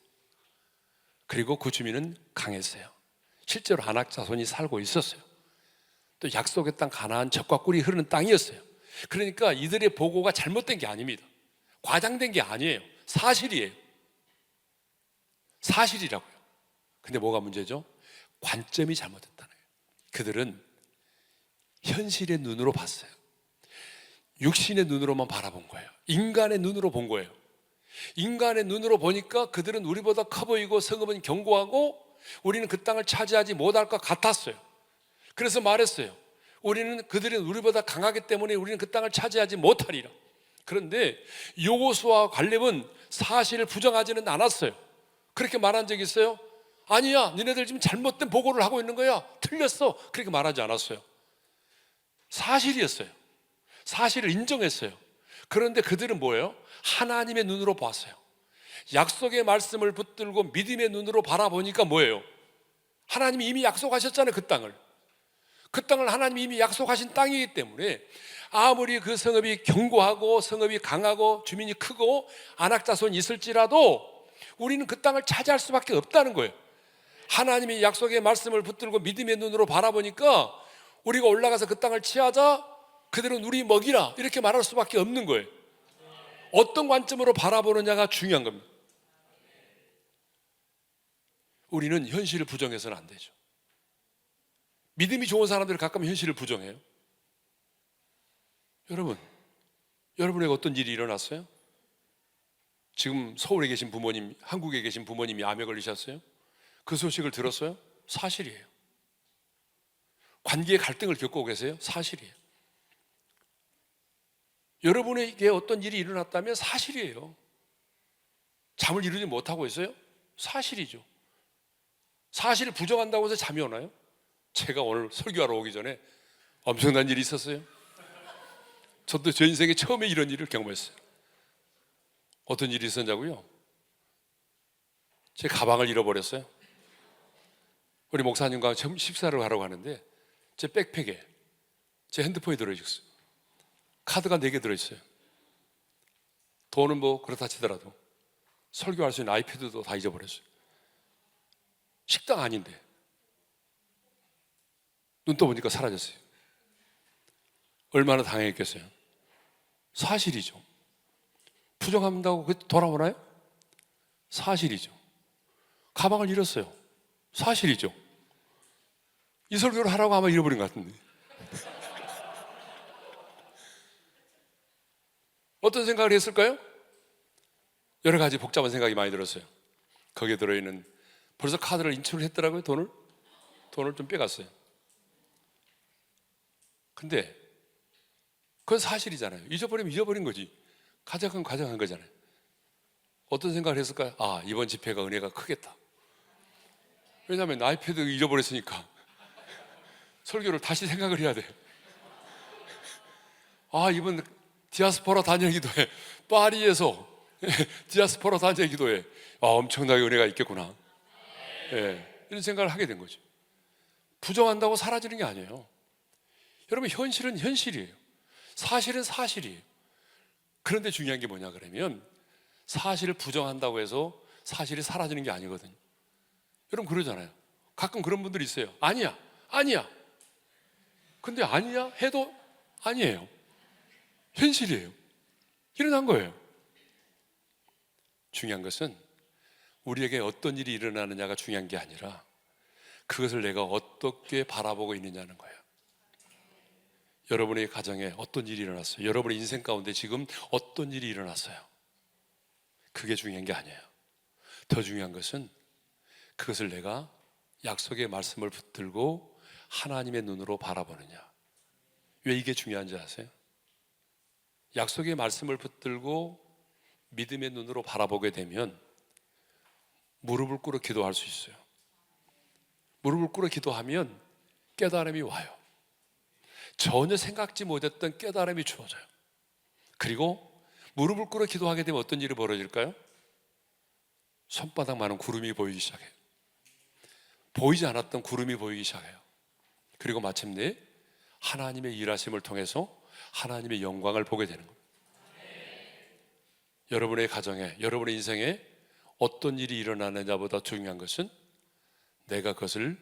S1: 그리고 그 주민은 강했어요. 실제로 아낙 자손이 살고 있었어요. 또 약속의 땅 가나안 젖과 꿀이 흐르는 땅이었어요. 그러니까 이들의 보고가 잘못된 게 아닙니다. 과장된 게 아니에요. 사실이에요. 사실이라고요. 근데 뭐가 문제죠? 관점이 잘못됐다는 거예요. 그들은 현실의 눈으로 봤어요. 육신의 눈으로만 바라본 거예요. 인간의 눈으로 본 거예요. 인간의 눈으로 보니까 그들은 우리보다 커 보이고 성읍은 견고하고 우리는 그 땅을 차지하지 못할 것 같았어요. 그래서 말했어요. 우리는 그들이 우리보다 강하기 때문에 우리는 그 땅을 차지하지 못하리라. 그런데 여호수아와 갈렙은 사실을 부정하지는 않았어요. 그렇게 말한 적이 있어요? 아니야, 니네들 지금 잘못된 보고를 하고 있는 거야, 틀렸어, 그렇게 말하지 않았어요. 사실이었어요. 사실을 인정했어요. 그런데 그들은 뭐예요? 하나님의 눈으로 봤어요. 약속의 말씀을 붙들고 믿음의 눈으로 바라보니까 뭐예요? 하나님이 이미 약속하셨잖아요. 그 땅을 하나님이 이미 약속하신 땅이기 때문에 아무리 그 성읍이 견고하고 성읍이 강하고 주민이 크고 안악자손이 있을지라도 우리는 그 땅을 차지할 수밖에 없다는 거예요. 하나님이 약속의 말씀을 붙들고 믿음의 눈으로 바라보니까 우리가 올라가서 그 땅을 취하자, 그들은 우리 먹이라, 이렇게 말할 수밖에 없는 거예요. 어떤 관점으로 바라보느냐가 중요한 겁니다. 우리는 현실을 부정해서는 안 되죠. 믿음이 좋은 사람들은 가끔 현실을 부정해요. 여러분에게 어떤 일이 일어났어요? 지금 서울에 계신 부모님, 한국에 계신 부모님이 암에 걸리셨어요? 그 소식을 들었어요? 사실이에요. 관계의 갈등을 겪고 계세요? 사실이에요. 여러분에게 어떤 일이 일어났다면 사실이에요. 잠을 이루지 못하고 있어요? 사실이죠. 사실을 부정한다고 해서 잠이 오나요? 제가 오늘 설교하러 오기 전에 엄청난 일이 있었어요. 저도 제 인생에 처음에 이런 일을 경험했어요. 어떤 일이 있었냐고요? 제 가방을 잃어버렸어요. 우리 목사님과 식사를 하러 가는데 제 백팩에 제 핸드폰이 들어있어요. 카드가 4개 들어있어요. 돈은 뭐 그렇다 치더라도 설교할 수 있는 아이패드도 다 잊어버렸어요. 식당 아닌데 눈 떠보니까 사라졌어요. 얼마나 당했겠어요. 사실이죠. 부정한다고 돌아오나요? 사실이죠. 가방을 잃었어요. 사실이죠. 이 설교를 하라고 아마 잃어버린 것 같은데. 어떤 생각을 했을까요? 여러 가지 복잡한 생각이 많이 들었어요. 거기에 들어있는, 벌써 카드를 인출을 했더라고요. 돈을 좀 빼갔어요. 근데 그건 사실이잖아요. 잊어버리면 잊어버린 거지. 가져간 거잖아요. 어떤 생각을 했을까요? 아, 이번 집회가 은혜가 크겠다. 왜냐하면 아이패드 잃어버렸으니까 설교를 다시 생각을 해야 돼요. 아, 이번 디아스포라 단일 기도회, 파리에서 디아스포라 단일 기도회, 아, 엄청나게 은혜가 있겠구나. 예, 이런 생각을 하게 된 거죠. 부정한다고 사라지는 게 아니에요. 여러분, 현실은 현실이에요. 사실은 사실이에요. 그런데 중요한 게 뭐냐 그러면 사실을 부정한다고 해서 사실이 사라지는 게 아니거든요. 여러분 그러잖아요. 가끔 그런 분들이 있어요. 아니야. 근데 아니야 해도 아니에요. 현실이에요. 일어난 거예요. 중요한 것은 우리에게 어떤 일이 일어나느냐가 중요한 게 아니라 그것을 내가 어떻게 바라보고 있느냐는 거예요. 여러분의 가정에 어떤 일이 일어났어요? 여러분의 인생 가운데 지금 어떤 일이 일어났어요? 그게 중요한 게 아니에요. 더 중요한 것은 그것을 내가 약속의 말씀을 붙들고 하나님의 눈으로 바라보느냐. 왜 이게 중요한지 아세요? 약속의 말씀을 붙들고 믿음의 눈으로 바라보게 되면 무릎을 꿇어 기도할 수 있어요. 무릎을 꿇어 기도하면 깨달음이 와요. 전혀 생각지 못했던 깨달음이 주어져요. 그리고 무릎을 꿇어 기도하게 되면 어떤 일이 벌어질까요? 손바닥만한 구름이 보이기 시작해요. 보이지 않았던 구름이 보이기 시작해요. 그리고 마침내 하나님의 일하심을 통해서 하나님의 영광을 보게 되는 거예요. 여러분의 가정에, 여러분의 인생에 어떤 일이 일어나느냐보다 중요한 것은 내가 그것을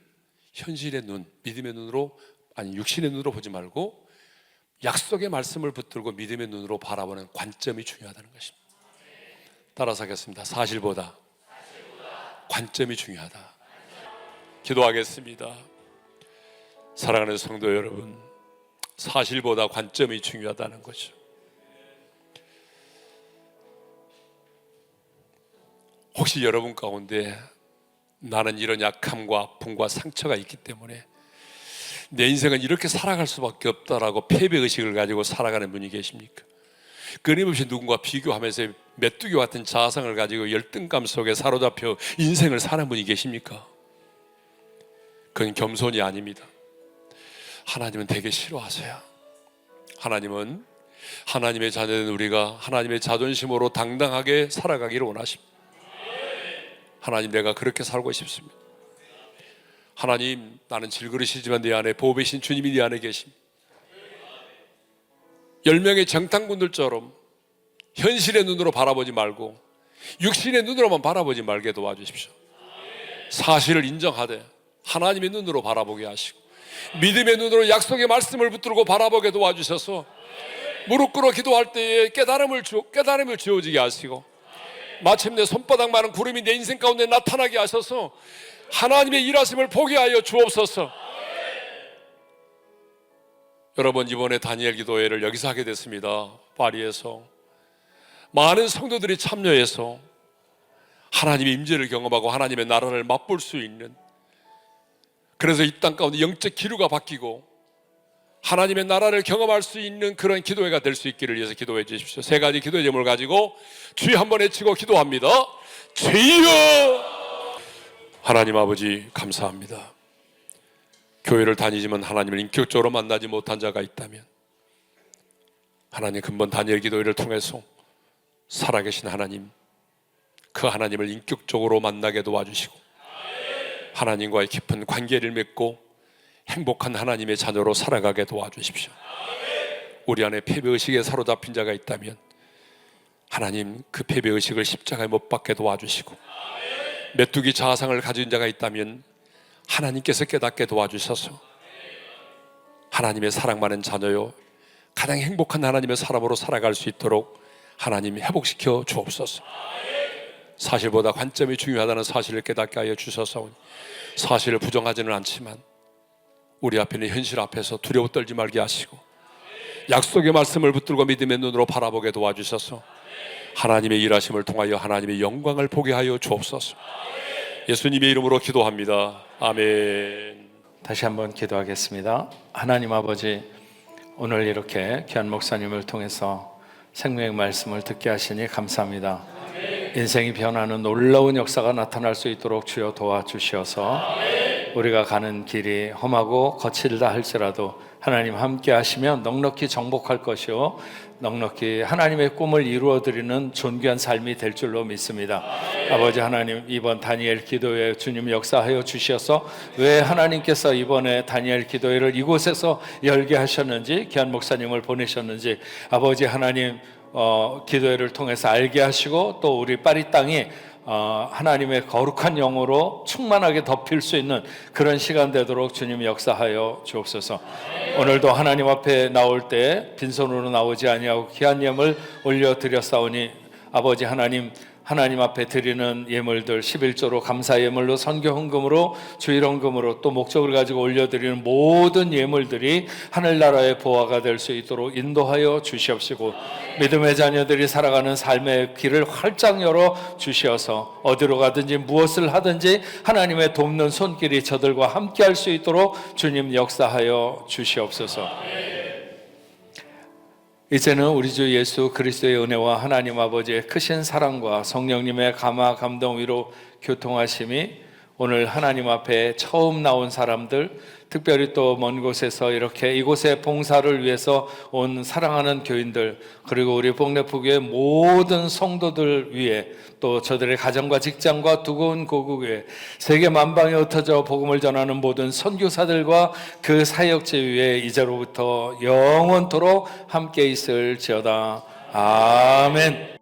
S1: 현실의 눈, 믿음의 눈으로, 아니 육신의 눈으로 보지 말고 약속의 말씀을 붙들고 믿음의 눈으로 바라보는 관점이 중요하다는 것입니다. 따라서 하겠습니다. 사실보다 관점이 중요하다. 기도하겠습니다. 사랑하는 성도 여러분, 사실보다 관점이 중요하다는 거죠. 혹시 여러분 가운데 나는 이런 약함과 아픔과 상처가 있기 때문에 내 인생은 이렇게 살아갈 수밖에 없다라고 패배의식을 가지고 살아가는 분이 계십니까? 끊임없이 누군가 비교하면서 메뚜기 같은 자아상을 가지고 열등감 속에 사로잡혀 인생을 사는 분이 계십니까? 그건 겸손이 아닙니다. 하나님은 되게 싫어하세요. 하나님은 하나님의 자녀된 우리가 하나님의 자존심으로 당당하게 살아가기를 원하십니다. 하나님, 내가 그렇게 살고 싶습니다. 하나님, 나는 질그릇이지만 내 안에 보배신 주님이 내 안에 계십니다. 10명의 정탐꾼들처럼 현실의 눈으로 바라보지 말고 육신의 눈으로만 바라보지 말게 도와주십시오. 사실을 인정하되 하나님의 눈으로 바라보게 하시고 믿음의 눈으로 약속의 말씀을 붙들고 바라보게 도와주셔서 무릎 꿇어 기도할 때에 깨달음을 주어지게 하시고 마침내 손바닥만한 구름이 내 인생 가운데 나타나게 하셔서 하나님의 일하심을 보게 하여 주옵소서. 여러분, 이번에 다니엘 기도회를 여기서 하게 됐습니다. 파리에서 많은 성도들이 참여해서 하나님의 임재를 경험하고 하나님의 나라를 맛볼 수 있는, 그래서 이 땅 가운데 영적 기류가 바뀌고 하나님의 나라를 경험할 수 있는 그런 기도회가 될 수 있기를 위해서 기도해 주십시오. 3가지 기도의 제목을 가지고 주여 한번 외치고 기도합니다. 주여! 하나님 아버지, 감사합니다. 교회를 다니지만 하나님을 인격적으로 만나지 못한 자가 있다면 하나님, 근본 다니엘 기도회를 통해서 살아계신 하나님, 그 하나님을 인격적으로 만나게 도와주시고 하나님과의 깊은 관계를 맺고 행복한 하나님의 자녀로 살아가게 도와주십시오. 우리 안에 패배의식에 사로잡힌 자가 있다면 하나님, 그 패배의식을 십자가에 못 박게 도와주시고 메뚜기 자아상을 가진 자가 있다면 하나님께서 깨닫게 도와주셔서 하나님의 사랑받는 자녀요, 가장 행복한 하나님의 사람으로 살아갈 수 있도록 하나님 회복시켜 주옵소서. 사실보다 관점이 중요하다는 사실을 깨닫게 하여 주셔서 사실을 부정하지는 않지만 우리 앞에 있는 현실 앞에서 두려워 떨지 말게 하시고 약속의 말씀을 붙들고 믿음의 눈으로 바라보게 도와주셔서 하나님의 일하심을 통하여 하나님의 영광을 보게 하여 주옵소서. 예수님의 이름으로 기도합니다. 아멘.
S2: 다시 한번 기도하겠습니다. 하나님 아버지, 오늘 이렇게 귀한 목사님을 통해서 생명의 말씀을 듣게 하시니 감사합니다. 인생이 변하는 놀라운 역사가 나타날 수 있도록 주여 도와주시어서 우리가 가는 길이 험하고 거칠다 할지라도 하나님 함께 하시면 넉넉히 정복할 것이요 넉넉히 하나님의 꿈을 이루어드리는 존귀한 삶이 될 줄로 믿습니다. 아버지 하나님, 이번 다니엘 기도회 주님 역사하여 주셔서 왜 하나님께서 이번에 다니엘 기도회를 이곳에서 열게 하셨는지, 귀한 목사님을 보내셨는지 아버지 하나님 기도회를 통해서 알게 하시고 또 우리 파리 땅이 하나님의 거룩한 영으로 충만하게 덮일 수 있는 그런 시간 되도록 주님 역사하여 주옵소서. 오늘도 하나님 앞에 나올 때 빈손으로 나오지 아니하고 귀한 예물 올려드렸사오니 아버지 하나님 앞에 드리는 예물들 11조로 감사 예물로 선교 헌금으로 주일 헌금으로 또 목적을 가지고 올려드리는 모든 예물들이 하늘나라의 보화가 될 수 있도록 인도하여 주시옵시고 믿음의 자녀들이 살아가는 삶의 길을 활짝 열어 주시어서 어디로 가든지 무엇을 하든지 하나님의 돕는 손길이 저들과 함께 할 수 있도록 주님 역사하여 주시옵소서. 이제는 우리 주 예수 그리스도의 은혜와 하나님 아버지의 크신 사랑과 성령님의 감화 감동 위로 교통하심이 오늘 하나님 앞에 처음 나온 사람들, 특별히 또 먼 곳에서 이렇게 이곳에 봉사를 위해서 온 사랑하는 교인들, 그리고 우리 복내포교의 모든 성도들 위해 또 저들의 가정과 직장과 두고온 고국 위에 세계 만방에 흩어져 복음을 전하는 모든 선교사들과 그 사역제 위에 이제로부터 영원토록 함께 있을지어다. 아멘.